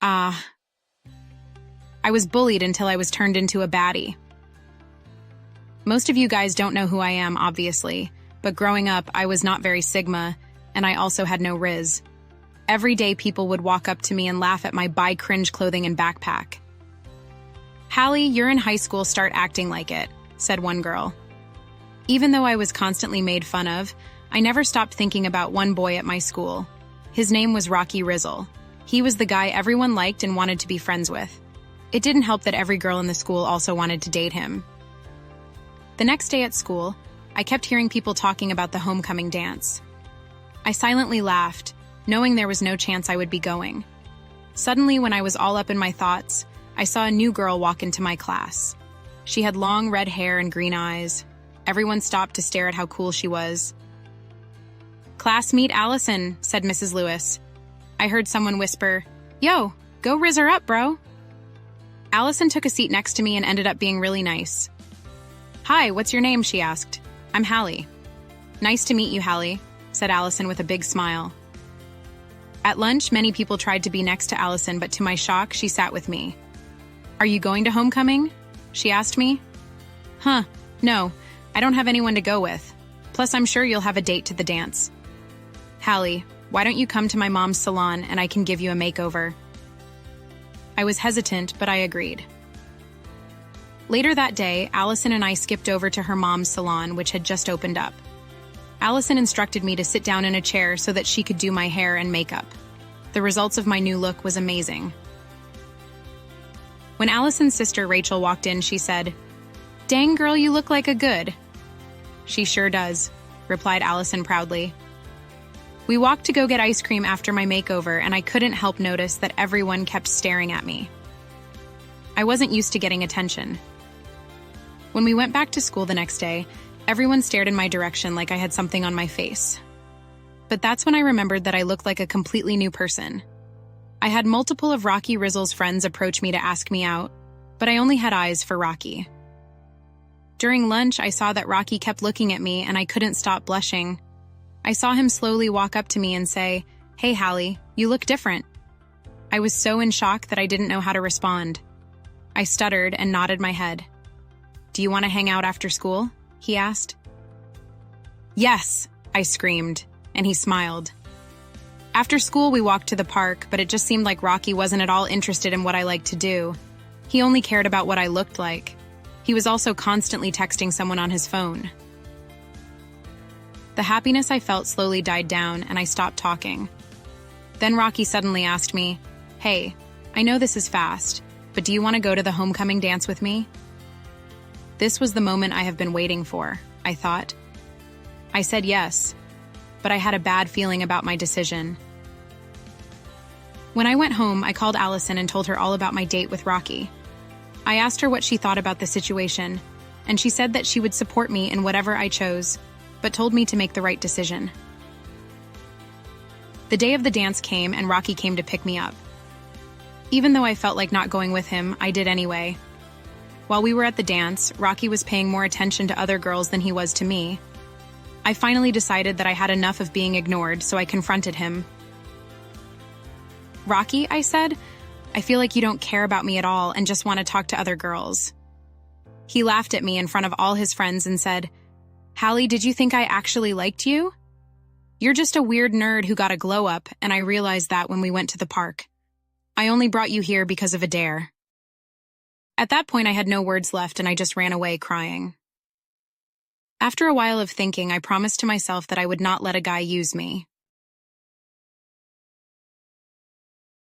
Ah, I was bullied until I was turned into a baddie. Most of you guys don't know who I am, obviously, but growing up, I was not very Sigma, and I also had no Riz. Every day, people would walk up to me and laugh at my cringe clothing and backpack. "Hallie, you're in high school, start acting like it," said one girl. Even though I was constantly made fun of, I never stopped thinking about one boy at my school. His name was Rocky Rizzle. He was the guy everyone liked and wanted to be friends with. It didn't help that every girl in the school also wanted to date him. The next day at school, I kept hearing people talking about the homecoming dance. I silently laughed, knowing there was no chance I would be going. Suddenly, when I was all up in my thoughts, I saw a new girl walk into my class. She had long red hair and green eyes. Everyone stopped to stare at how cool she was. "Class, meet Allison," said Mrs. Lewis. I heard someone whisper, "Yo, go rizz her up, bro." Allison took a seat next to me and ended up being really nice. "Hi, what's your name?" she asked. "I'm Hallie." "Nice to meet you, Hallie," said Allison with a big smile. At lunch, many people tried to be next to Allison, but to my shock, she sat with me. "Are you going to homecoming?" she asked me. "Huh, no, I don't have anyone to go with. Plus, I'm sure you'll have a date to the dance." "Hallie, why don't you come to my mom's salon and I can give you a makeover?" I was hesitant, but I agreed. Later that day, Allison and I skipped over to her mom's salon, which had just opened up. Allison instructed me to sit down in a chair so that she could do my hair and makeup. The results of my new look was amazing. When Allison's sister Rachel walked in, she said, "Dang girl, you look like a good." "She sure does," replied Allison proudly. We walked to go get ice cream after my makeover, and I couldn't help notice that everyone kept staring at me. I wasn't used to getting attention. When we went back to school the next day, everyone stared in my direction like I had something on my face. But that's when I remembered that I looked like a completely new person. I had multiple of Rocky Rizzle's friends approach me to ask me out, but I only had eyes for Rocky. During lunch, I saw that Rocky kept looking at me and I couldn't stop blushing. I saw him slowly walk up to me and say, "Hey, Hallie, you look different." I was so in shock that I didn't know how to respond. I stuttered and nodded my head. "Do you want to hang out after school?" he asked. "Yes," I screamed, and he smiled. After school, we walked to the park, but it just seemed like Rocky wasn't at all interested in what I liked to do. He only cared about what I looked like. He was also constantly texting someone on his phone. The happiness I felt slowly died down, and I stopped talking. Then Rocky suddenly asked me, "Hey, I know this is fast, but do you want to go to the homecoming dance with me?" This was the moment I have been waiting for, I thought. I said yes, but I had a bad feeling about my decision. When I went home, I called Allison and told her all about my date with Rocky. I asked her what she thought about the situation, and she said that she would support me in whatever I chose, but told me to make the right decision. The day of the dance came and Rocky came to pick me up. Even though I felt like not going with him, I did anyway. While we were at the dance, Rocky was paying more attention to other girls than he was to me. I finally decided that I had enough of being ignored, so I confronted him. "Rocky," I said, "I feel like you don't care about me at all and just want to talk to other girls." He laughed at me in front of all his friends and said, "Hallie, did you think I actually liked you? You're just a weird nerd who got a glow up, and I realized that when we went to the park. I only brought you here because of a dare." At that point, I had no words left and I just ran away crying. After a while of thinking, I promised to myself that I would not let a guy use me.